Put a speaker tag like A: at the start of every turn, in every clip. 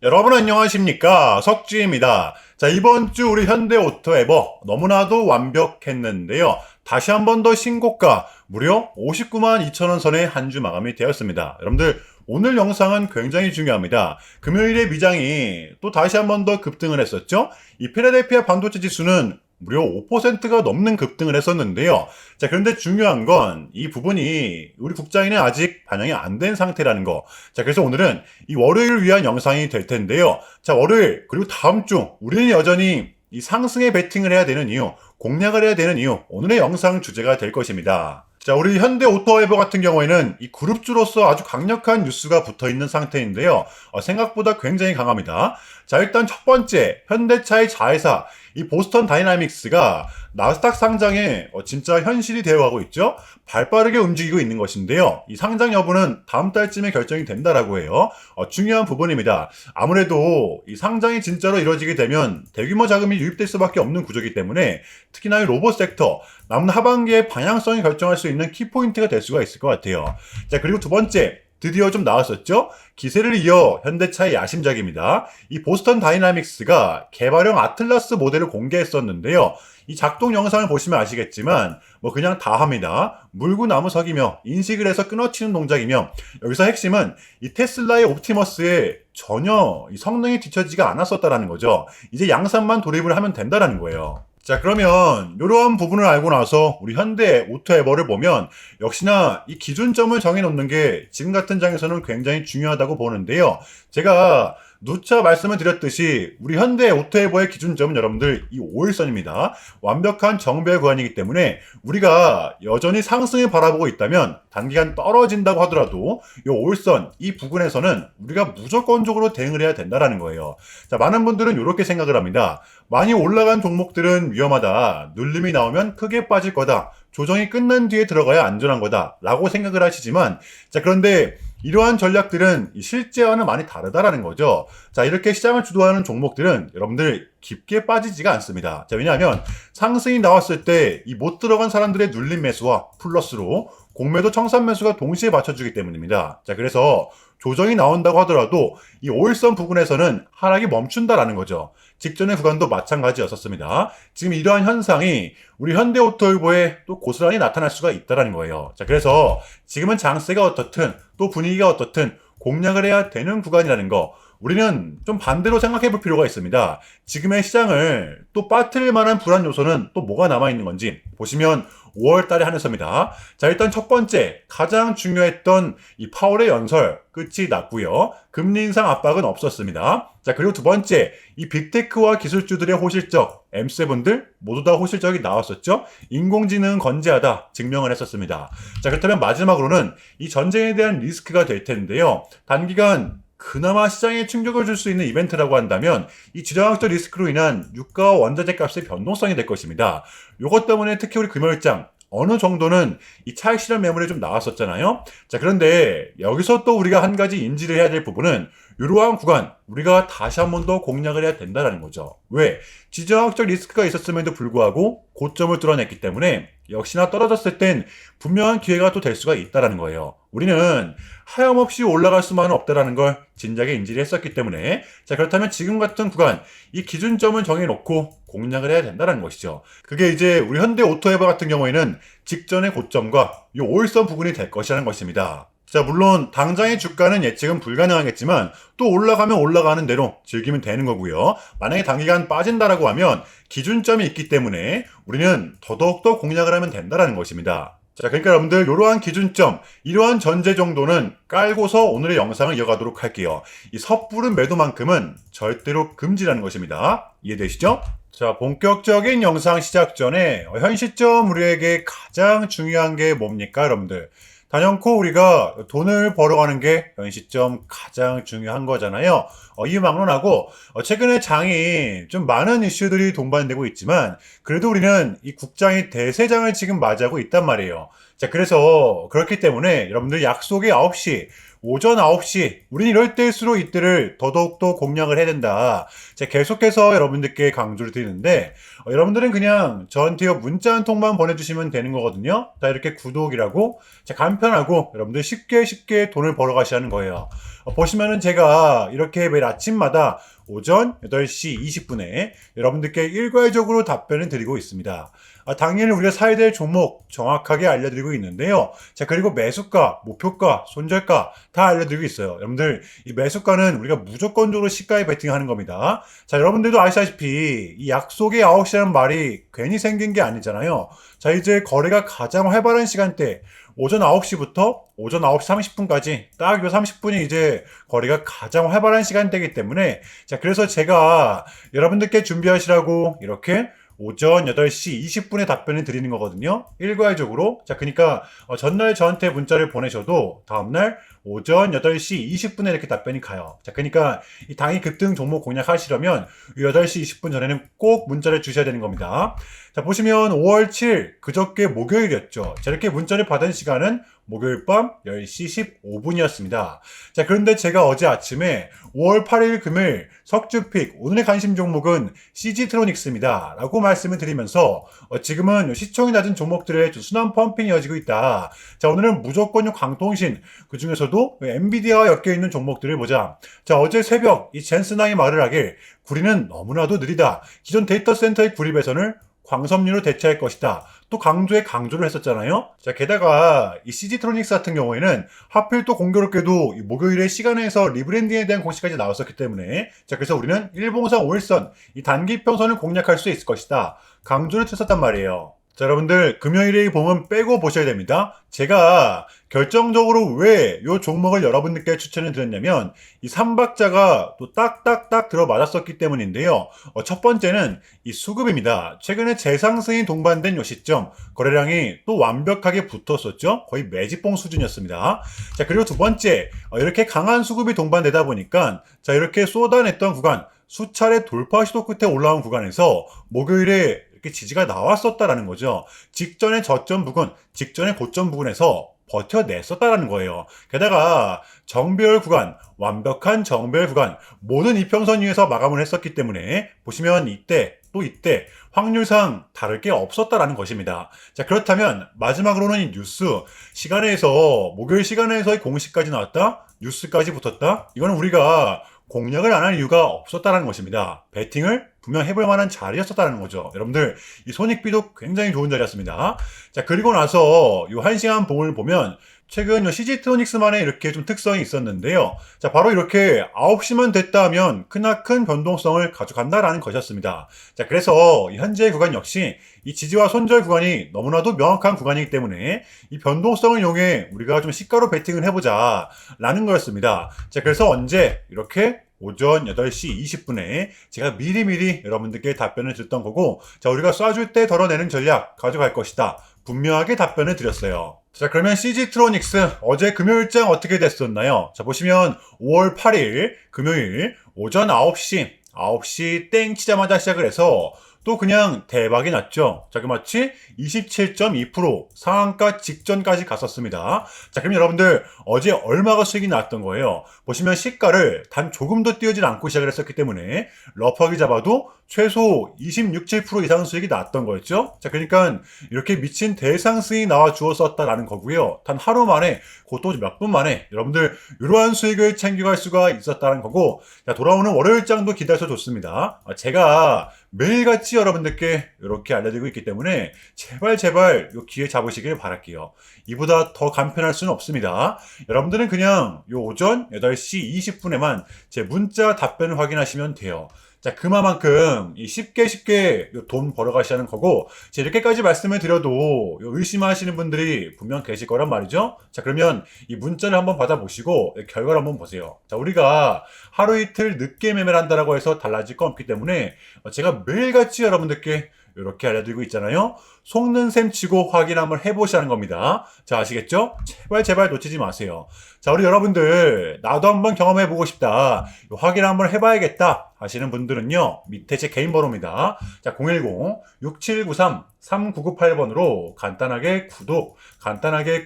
A: 여러분 안녕하십니까? 석주입니다. 자, 이번 주 우리 현대오토에버 너무나도 완벽했는데요. 다시 한 번 더 신고가 무려 59만 2천 원 선에 한 주 마감이 되었습니다. 여러분들 오늘 영상은 굉장히 중요합니다. 금요일에 미장이 또 다시 한 번 더 급등을 했었죠. 이 필라델피아 반도체 지수는 무려 5%가 넘는 급등을 했었는데요. 자, 그런데 중요한 건 이 부분이 우리 국장에는 아직 반영이 안 된 상태라는 거. 자, 그래서 오늘은 이 월요일을 위한 영상이 될 텐데요. 자, 월요일 그리고 다음 주 우리는 여전히 이 상승에 베팅을 해야 되는 이유, 공략을 해야 되는 이유, 오늘의 영상 주제가 될 것입니다. 자, 우리 현대오토웨버 같은 경우에는 이 그룹주로서 아주 강력한 뉴스가 붙어 있는 상태인데요. 생각보다 굉장히 강합니다. 자, 일단 첫 번째, 현대차의 자회사, 이 보스턴 다이나믹스가 나스닥 상장에 진짜 현실이 되어가고 있죠. 발빠르게 움직이고 있는 것인데요. 이 상장 여부는 다음 달쯤에 결정이 된다라고 해요. 중요한 부분입니다. 아무래도 이 상장이 진짜로 이루어지게 되면 대규모 자금이 유입될 수밖에 없는 구조이기 때문에 특히나 이 로봇 섹터 남은 하반기의 방향성이 결정할 수 있는 키포인트가 될 수가 있을 것 같아요. 자, 그리고 두 번째, 드디어 좀 나왔었죠? 기세를 이어 현대차의 야심작입니다. 이 보스턴 다이나믹스가 개발형 아틀라스 모델을 공개했었는데요. 이 작동 영상을 보시면 아시겠지만 그냥 다 합니다. 물고 나무석이며 인식을 해서 끊어치는 동작이며 여기서 핵심은 이 테슬라의 옵티머스에 전혀 이 성능이 뒤처지지가 않았었다라는 거죠. 이제 양산만 돌입을 하면 된다라는 거예요. 자, 그러면 이러한 부분을 알고 나서 우리 현대 오토에버를 보면 역시나 이 기준점을 정해놓는 게 지금 같은 장에서는 굉장히 중요하다고 보는데요. 제가 누차 말씀을 드렸듯이 우리 현대 오토에버의 기준점은 여러분들 이 5일선입니다. 완벽한 정배 구간이기 때문에 우리가 여전히 상승을 바라보고 있다면 단기간 떨어진다고 하더라도 이 5일선 이 부근에서는 우리가 무조건적으로 대응을 해야 된다라는 거예요. 자, 많은 분들은 이렇게 생각을 합니다. 많이 올라간 종목들은 위험하다. 눌림이 나오면 크게 빠질 거다. 조정이 끝난 뒤에 들어가야 안전한 거다. 라고 생각을 하시지만, 자, 그런데 이러한 전략들은 실제와는 많이 다르다라는 거죠. 자, 이렇게 시장을 주도하는 종목들은 여러분들 깊게 빠지지가 않습니다. 자, 왜냐하면 상승이 나왔을 때 이 못 들어간 사람들의 눌림 매수와 플러스로 공매도 청산 매수가 동시에 맞춰주기 때문입니다. 자, 그래서 조정이 나온다고 하더라도 이 5일선 부근에서는 하락이 멈춘다라는 거죠. 직전의 구간도 마찬가지였었습니다. 지금 이러한 현상이 우리 현대오토일보에 또 고스란히 나타날 수가 있다라는 거예요. 자, 그래서 지금은 장세가 어떻든 또 분위기가 어떻든 공략을 해야 되는 구간이라는 거. 우리는 좀 반대로 생각해 볼 필요가 있습니다. 지금의 시장을 또 빠뜨릴 만한 불안 요소는 또 뭐가 남아있는 건지 보시면 5월 달에 한해서입니다. 자, 일단 첫 번째, 가장 중요했던 이 파월의 연설 끝이 났고요. 금리 인상 압박은 없었습니다. 자, 그리고 두 번째, 이 빅테크와 기술주들의 호실적, M7들 모두 다 호실적이 나왔었죠. 인공지능 건재하다 증명을 했었습니다. 자, 그렇다면 마지막으로는 이 전쟁에 대한 리스크가 될 텐데요. 단기간 그나마 시장에 충격을 줄 수 있는 이벤트라고 한다면 이 지정학적 리스크로 인한 유가와 원자재 값의 변동성이 될 것입니다. 이것 때문에 특히 우리 금요일장 어느 정도는 이 차익 실현 매물에 좀 나왔었잖아요. 자, 그런데 여기서 또 우리가 한 가지 인지를 해야 될 부분은 이러한 구간 우리가 다시 한 번 더 공략을 해야 된다는 거죠. 왜? 지정학적 리스크가 있었음에도 불구하고 고점을 뚫어냈기 때문에 역시나 떨어졌을 땐 분명한 기회가 또 될 수가 있다는 거예요. 우리는 하염없이 올라갈 수만은 없다라는 걸 진작에 인지를 했었기 때문에 자, 그렇다면 지금 같은 구간 이 기준점을 정해놓고 공략을 해야 된다는 것이죠. 그게 이제 우리 현대 오토에버 같은 경우에는 직전의 고점과 이 5일선 부근이 될 것이라는 것입니다. 자, 물론 당장의 주가는 예측은 불가능하겠지만 또 올라가면 올라가는 대로 즐기면 되는 거고요. 만약에 단기간 빠진다라고 하면 기준점이 있기 때문에 우리는 더더욱더 공략을 하면 된다는 것입니다. 자, 그러니까 여러분들 이러한 기준점, 이러한 전제 정도는 깔고서 오늘의 영상을 이어가도록 할게요. 이 섣부른 매도만큼은 절대로 금지라는 것입니다. 이해되시죠? 자, 본격적인 영상 시작 전에 현 시점 우리에게 가장 중요한 게 뭡니까, 여러분들? 단연코 우리가 돈을 벌어가는 게 현 시점 가장 중요한 거잖아요. 이 막론하고 최근에 장이 좀 많은 이슈들이 동반되고 있지만 그래도 우리는 이 국장이 대세장을 지금 맞이하고 있단 말이에요. 자, 그래서 그렇기 때문에 여러분들 약속이 9시, 오전 9시, 우린 이럴 때일수록 이때를 더더욱더 공략을 해야 된다. 자, 계속해서 여러분들께 강조를 드리는데, 여러분들은 그냥 저한테요 문자 한 통만 보내주시면 되는 거거든요. 자, 이렇게 구독이라고, 자, 간편하고 여러분들 쉽게 돈을 벌어 가시는 거예요. 보시면은 제가 이렇게 매일 아침마다 오전 8시 20분에 여러분들께 일괄적으로 답변을 드리고 있습니다. 당연히 우리가 사야 될 종목 정확하게 알려드리고 있는데요. 자, 그리고 매수가, 목표가, 손절가 다 알려드리고 있어요. 여러분들, 이 매수가는 우리가 무조건적으로 시가에 베팅하는 겁니다. 자, 여러분들도 아시다시피 이 약속의 9시라는 말이 괜히 생긴 게 아니잖아요. 자, 이제 거래가 가장 활발한 시간대, 오전 9시부터 오전 9시 30분까지 딱 요 30분이 이제 거래가 가장 활발한 시간대이기 때문에, 자, 그래서 제가 여러분들께 준비하시라고 이렇게 오전 8시 20분에 답변을 드리는 거거든요. 일괄적으로. 자, 그러니까 전날 저한테 문자를 보내셔도 다음날 오전 8시 20분에 이렇게 답변이 가요. 자, 그러니까 이 당일 급등 종목 공략하시려면 8시 20분 전에는 꼭 문자를 주셔야 되는 겁니다. 자, 보시면 5월 7일 그저께 목요일이었죠. 자, 이렇게 문자를 받은 시간은 목요일 밤 10시 15분이었습니다. 자, 그런데 제가 어제 아침에 5월 8일 금요일 석주픽 오늘의 관심 종목은 CG트로닉스입니다 라고 말씀을 드리면서 지금은 시총이 낮은 종목들의 순환 펌핑이 이어지고 있다. 자, 오늘은 무조건 광통신, 그 중에서도 엔비디아와 엮여있는 종목들을 보자. 자, 어제 새벽 이 젠슨왕이 말을 하길 구리는 너무나도 느리다. 기존 데이터 센터의 구리 배선을 광섬유로 대체할 것이다. 또 강조를 했었잖아요. 자, 게다가 이 CG트로닉스 같은 경우에는 하필 또 공교롭게도 이 목요일에 시간에서 리브랜딩에 대한 공시까지 나왔었기 때문에, 자, 그래서 우리는 일봉상 5일선 이 단기 평선을 공략할 수 있을 것이다. 강조를 했었단 말이에요. 자, 여러분들 금요일의 봉은 빼고 보셔야 됩니다. 제가 결정적으로 왜 이 종목을 여러분들께 추천을 드렸냐면 이 3박자가 또 딱딱딱 들어맞았었기 때문인데요. 첫 번째는 이 수급입니다. 최근에 재상승이 동반된 요 시점 거래량이 또 완벽하게 붙었었죠. 거의 매집봉 수준이었습니다. 자, 그리고 두 번째, 이렇게 강한 수급이 동반되다 보니까 자, 이렇게 쏟아냈던 구간, 수차례 돌파 시도 끝에 올라온 구간에서 목요일에 이렇게 지지가 나왔었다라는 거죠. 직전의 저점 부근, 직전의 고점 부근에서 버텨냈었다라는 거예요. 게다가 정배열 구간, 완벽한 정배열 구간, 모든 이평선 위에서 마감을 했었기 때문에 보시면 이때 또 이때 확률상 다를 게 없었다라는 것입니다. 자, 그렇다면 마지막으로는 이 뉴스 시간에서 목요일 시간에서의 공식까지 나왔다, 뉴스까지 붙었다. 이거는 우리가 공략을 안 할 이유가 없었다는 것입니다. 배팅을 분명 해볼 만한 자리였었다는 거죠. 여러분들 이 손익비도 굉장히 좋은 자리였습니다. 자, 그리고 나서 이 1시간 봉을 보면 최근 CG트로닉스만의 이렇게 좀 특성이 있었는데요. 자, 바로 이렇게 9시만 됐다 하면 크나큰 변동성을 가져간다라는 것이었습니다. 자, 그래서 현재의 구간 역시 이 지지와 손절 구간이 너무나도 명확한 구간이기 때문에 이 변동성을 이용해 우리가 좀 시가로 베팅을 해보자 라는 거였습니다. 자, 그래서 언제 이렇게 오전 8시 20분에 제가 미리미리 여러분들께 답변을 드렸던 거고, 자, 우리가 쏴줄 때 덜어내는 전략 가져갈 것이다. 분명하게 답변을 드렸어요. 자, 그러면 CG트로닉스 어제 금요일장 어떻게 됐었나요? 자, 보시면 5월 8일 금요일 오전 9시 땡 치자마자 시작을 해서 또 그냥 대박이 났죠. 자, 그 마치 27.2% 상한가 직전까지 갔었습니다. 자, 그럼 여러분들 어제 얼마가 수익이 났던 거예요? 보시면 시가를 단 조금도 띄우지 않고 시작을 했었기 때문에 러프하게 잡아도 최소 26, 7% 이상 수익이 났던 거였죠. 자, 그러니까 이렇게 미친 대상승이 나와 주었었다라는 거고요. 단 하루 만에, 그것도 몇 분 만에 여러분들 이러한 수익을 챙겨갈 수가 있었다는 거고, 자, 돌아오는 월요일장도 기대해서 좋습니다. 제가 매일같이 여러분들께 이렇게 알려드리고 있기 때문에 제발 요 기회 잡으시길 바랄게요. 이보다 더 간편할 수는 없습니다. 여러분들은 그냥 요 오전 8시 20분에만 제 문자 답변을 확인하시면 돼요. 자, 그만큼 쉽게 돈 벌어가시라는 거고, 자, 이렇게까지 말씀을 드려도 의심하시는 분들이 분명 계실 거란 말이죠. 자, 그러면 이 문자를 한번 받아보시고 결과를 한번 보세요. 자, 우리가 하루 이틀 늦게 매매를 한다라고 해서 달라질 건 없기 때문에 제가 매일같이 여러분들께 이렇게 알려드리고 있잖아요. 속는 셈 치고 확인 한번 해보시라는 겁니다. 자, 아시겠죠? 제발 놓치지 마세요. 자, 우리 여러분들 나도 한번 경험해보고 싶다, 확인 한번 해봐야겠다 하시는 분들은요, 밑에 제 개인 번호입니다. 자, 010-6793-3998번으로 간단하게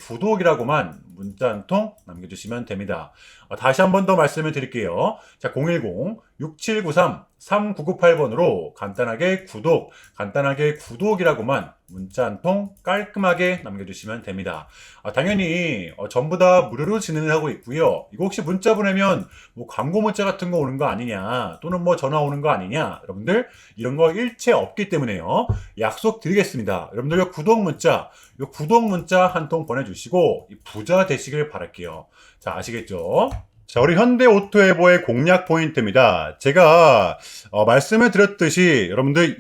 A: 구독이라고만 문자 한 통 남겨주시면 됩니다. 다시 한 번 더 말씀을 드릴게요. 자, 010-6793-3998번으로 간단하게 구독이라고만 문자 한 통 깔끔하게 남겨주시면 됩니다. 당연히 전부 다 무료로 진행을 하고 있고요. 이거 혹시 문자 보내면 뭐 광고 문자 같은 거 오는 거 아니냐, 또는 뭐 전화 오는 거 아니냐, 여러분들 이런 거 일체 없기 때문에요. 약속 드리겠습니다. 여러분들 요 구독 문자 한 통 보내주시고 부자 되시길 바랄게요. 자, 아시겠죠? 자, 우리 현대오토에보의 공략 포인트입니다. 제가 말씀을 드렸듯이 여러분들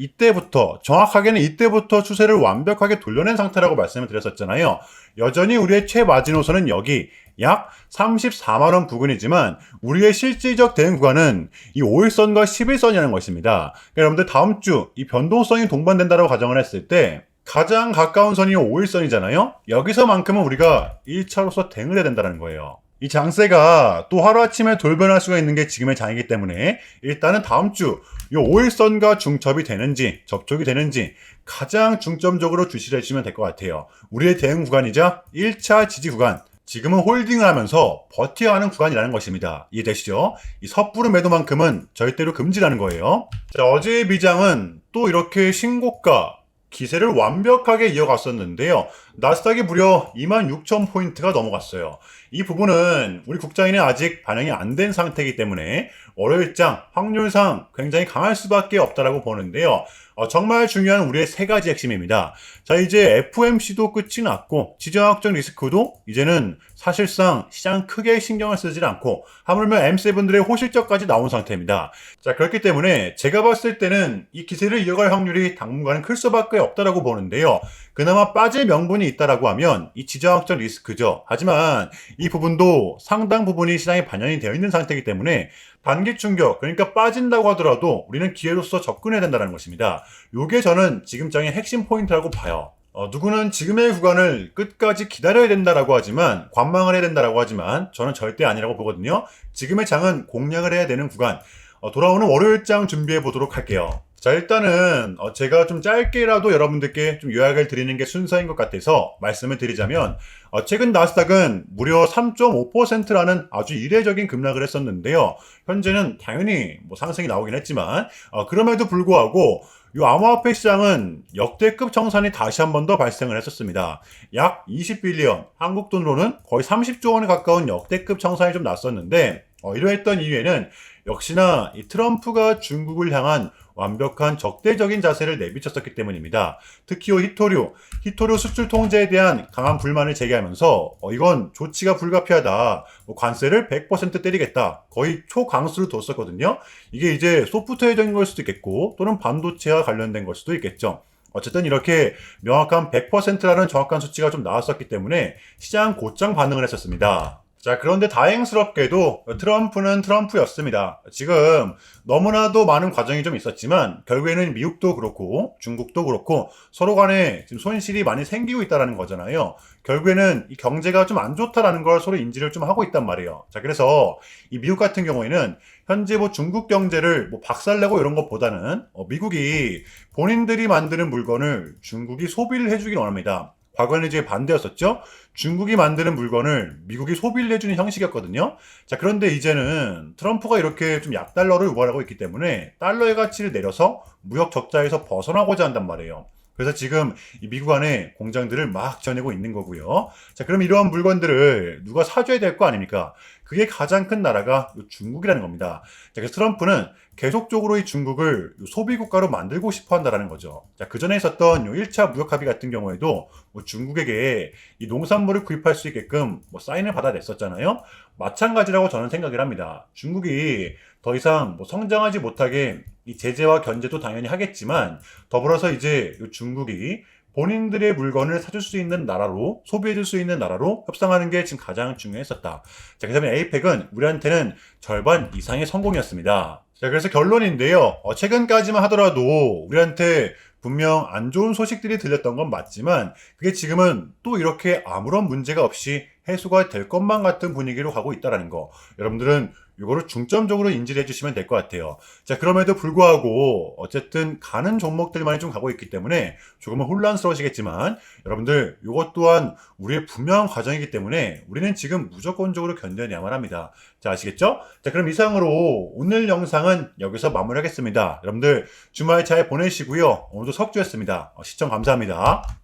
A: 정확하게는 이때부터 추세를 완벽하게 돌려낸 상태라고 말씀을 드렸었잖아요. 여전히 우리의 최마지노선은 여기 약 34만원 부근이지만 우리의 실질적 대응 구간은 이 5일선과 11선이라는 것입니다. 그러니까 여러분들 다음 주 이 변동성이 동반된다고 가정을 했을 때 가장 가까운 선이 5일선이잖아요. 여기서만큼은 우리가 1차로서 대응을 해야 된다는 거예요. 이 장세가 또 하루아침에 돌변할 수가 있는 게 지금의 장이기 때문에 일단은 다음 주 이 5일선과 접촉이 되는지 가장 중점적으로 주시를 해주시면 될 것 같아요. 우리의 대응 구간이자 1차 지지 구간, 지금은 홀딩을 하면서 버텨야 하는 구간이라는 것입니다. 이해되시죠? 이 섣부른 매도만큼은 절대로 금지라는 거예요. 자, 어제의 미장은 또 이렇게 신고가 기세를 완벽하게 이어갔었는데요. 나스닥이 무려 26,000포인트가 넘어갔어요. 이 부분은 우리 국장에는 아직 반영이 안 된 상태이기 때문에 월요일장 확률상 굉장히 강할 수밖에 없다라고 보는데요. 정말 중요한 우리의 세 가지 핵심입니다. 자, 이제 FOMC도 끝이 났고 지정학적 리스크도 이제는 사실상 시장 크게 신경을 쓰지 않고 하물며 M7들의 호실적까지 나온 상태입니다. 자, 그렇기 때문에 제가 봤을 때는 이 기세를 이어갈 확률이 당분간은 클 수밖에 없다라고 보는데요. 그나마 빠질 명분이 있다라고 하면 이 지정학적 리스크죠. 하지만 이 부분도 상당 부분이 시장에 반영이 되어 있는 상태이기 때문에 단기 충격, 그러니까 빠진다고 하더라도 우리는 기회로서 접근해야 된다는 것입니다. 요게 저는 지금 장의 핵심 포인트라고 봐요. 누구는 지금의 구간을 끝까지 기다려야 된다라고 하지만, 관망을 해야 된다라고 하지만 저는 절대 아니라고 보거든요. 지금의 장은 공략을 해야 되는 구간, 돌아오는 월요일장 준비해 보도록 할게요. 자, 일단은 제가 좀 짧게라도 여러분들께 좀 요약을 드리는 게 순서인 것 같아서 말씀을 드리자면, 최근 나스닥은 무려 3.5%라는 아주 이례적인 급락을 했었는데요. 현재는 당연히 뭐 상승이 나오긴 했지만 그럼에도 불구하고 이 암호화폐 시장은 역대급 정산이 다시 한 번 더 발생을 했었습니다. 약 20빌리언, 한국 돈으로는 거의 30조 원에 가까운 역대급 정산이 좀 났었는데, 이러했던 이유에는 역시나 이 트럼프가 중국을 향한 완벽한 적대적인 자세를 내비쳤었기 때문입니다. 특히 히토류 수출 통제에 대한 강한 불만을 제기하면서 이건 조치가 불가피하다, 관세를 100% 때리겠다, 거의 초강수를 뒀었거든요. 이게 이제 소프트웨어적인 걸 수도 있겠고 또는 반도체와 관련된 걸 수도 있겠죠. 어쨌든 이렇게 명확한 100%라는 정확한 수치가 좀 나왔었기 때문에 시장 곧장 반응을 했었습니다. 자, 그런데 다행스럽게도 트럼프는 트럼프였습니다. 지금 너무나도 많은 과정이 좀 있었지만 결국에는 미국도 그렇고 중국도 그렇고 서로 간에 지금 손실이 많이 생기고 있다는 거잖아요. 결국에는 이 경제가 좀 안 좋다라는 걸 서로 인지를 좀 하고 있단 말이에요. 자, 그래서 이 미국 같은 경우에는 현재 뭐 중국 경제를 뭐 박살내고 이런 것보다는 미국이 본인들이 만드는 물건을 중국이 소비를 해주길 원합니다. 과거에는 이제 반대였었죠. 중국이 만드는 물건을 미국이 소비를 해주는 형식이었거든요. 자, 그런데 이제는 트럼프가 이렇게 좀 약달러를 유발하고 있기 때문에 달러의 가치를 내려서 무역 적자에서 벗어나고자 한단 말이에요. 그래서 지금 이 미국 안에 공장들을 막 지어내고 있는 거고요. 자, 그럼 이러한 물건들을 누가 사줘야 될 거 아닙니까? 그게 가장 큰 나라가 중국이라는 겁니다. 자, 그래서 트럼프는 계속적으로 이 중국을 소비 국가로 만들고 싶어 한다라는 거죠. 자, 그 전에 있었던 1차 무역 합의 같은 경우에도 중국에게 이 농산물을 구입할 수 있게끔 사인을 받아냈었잖아요. 마찬가지라고 저는 생각을 합니다. 중국이 더 이상 성장하지 못하게 이 제재와 견제도 당연히 하겠지만, 더불어서 이제 중국이 본인들의 물건을 사줄 수 있는 나라로, 소비해줄 수 있는 나라로 협상하는 게 지금 가장 중요했었다. 자, 그래서 에이펙은 우리한테는 절반 이상의 성공이었습니다. 자, 그래서 결론인데요. 최근까지만 하더라도 우리한테 분명 안 좋은 소식들이 들렸던 건 맞지만 그게 지금은 또 이렇게 아무런 문제가 없이 해소가 될 것만 같은 분위기로 가고 있다라는 거. 여러분들은 이거를 중점적으로 인지를 해주시면 될 것 같아요. 자, 그럼에도 불구하고 어쨌든 가는 종목들만이 좀 가고 있기 때문에 조금은 혼란스러우시겠지만 여러분들 이것 또한 우리의 분명한 과정이기 때문에 우리는 지금 무조건적으로 견뎌내야만 합니다. 자, 아시겠죠? 자, 그럼 이상으로 오늘 영상은 여기서 마무리하겠습니다. 여러분들 주말 잘 보내시고요. 오늘도 석주였습니다. 시청 감사합니다.